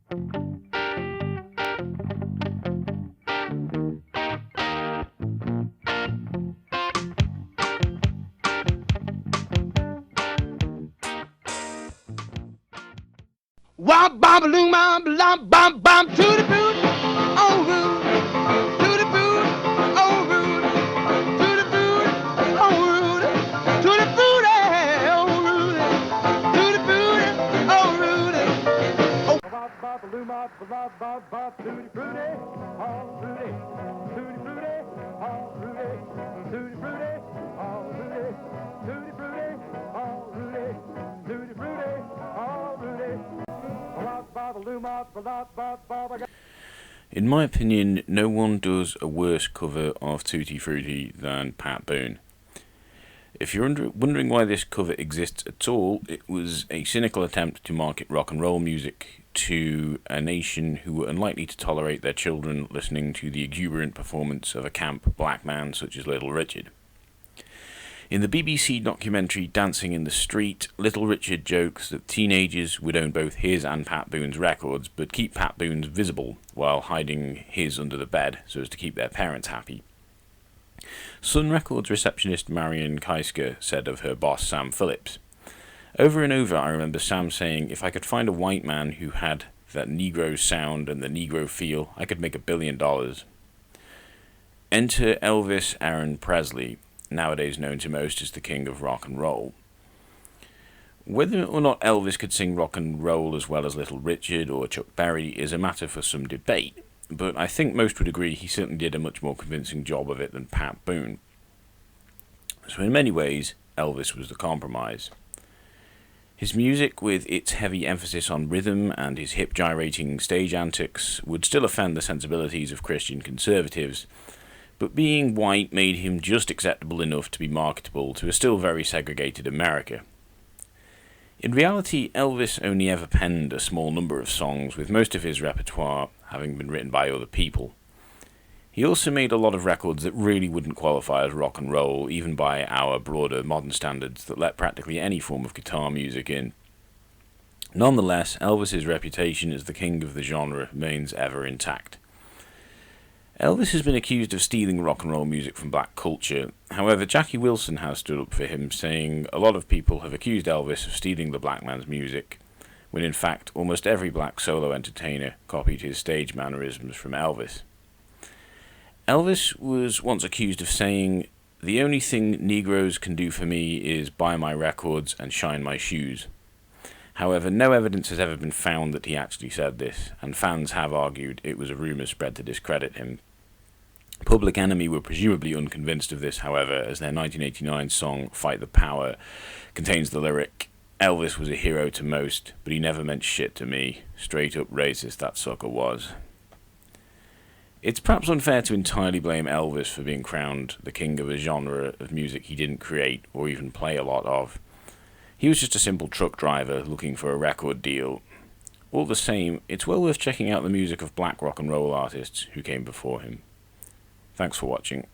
Wop bam balloon bam bam bam bam to the boot, oh root, to the boot, oh root, to the boot, oh root, to the boot, oh root, to the boot, oh root. Oh bop bop balloon bop bop bop bop tutti frutti, oh fruity, tutti frutti, oh fruity, tutti frutti, oh fruity, tutti frutti, oh fruity, tutti frutti, oh fruity. In my opinion, no one does a worse cover of Tutti Frutti than Pat Boone. If you're wondering why this cover exists at all, it was a cynical attempt to market rock and roll music to a nation who were unlikely to tolerate their children listening to the exuberant performance of a camp black man such as Little Richard. In the BBC documentary Dancing in the Street, Little Richard jokes that teenagers would own both his and Pat Boone's records, but keep Pat Boone's visible while hiding his under the bed so as to keep their parents happy. Sun Records receptionist Marion Kaisker said of her boss Sam Phillips, "Over and over I remember Sam saying, if I could find a white man who had that Negro sound and the Negro feel, I could make $1 billion. Enter Elvis Aaron Presley, nowadays known to most as the king of rock and roll. Whether or not Elvis could sing rock and roll as well as Little Richard or Chuck Berry is a matter for some debate, but I think most would agree he certainly did a much more convincing job of it than Pat Boone. So in many ways, Elvis was the compromise. His music, with its heavy emphasis on rhythm and his hip-gyrating stage antics, would still offend the sensibilities of Christian conservatives, but being white made him just acceptable enough to be marketable to a still very segregated America. In reality, Elvis only ever penned a small number of songs, with most of his repertoire having been written by other people. He also made a lot of records that really wouldn't qualify as rock and roll, even by our broader modern standards that let practically any form of guitar music in. Nonetheless, Elvis's reputation as the king of the genre remains ever intact. Elvis has been accused of stealing rock and roll music from black culture. However, Jackie Wilson has stood up for him, saying a lot of people have accused Elvis of stealing the black man's music, when in fact almost every black solo entertainer copied his stage mannerisms from Elvis. Elvis was once accused of saying, "The only thing Negroes can do for me is buy my records and shine my shoes." However, no evidence has ever been found that he actually said this, and fans have argued it was a rumour spread to discredit him. Public Enemy were presumably unconvinced of this, however, as their 1989 song Fight the Power contains the lyric, "Elvis was a hero to most, but he never meant shit to me. Straight up racist that sucker was." It's perhaps unfair to entirely blame Elvis for being crowned the king of a genre of music he didn't create or even play a lot of. He was just a simple truck driver looking for a record deal. All the same, it's well worth checking out the music of black rock and roll artists who came before him. Thanks for watching.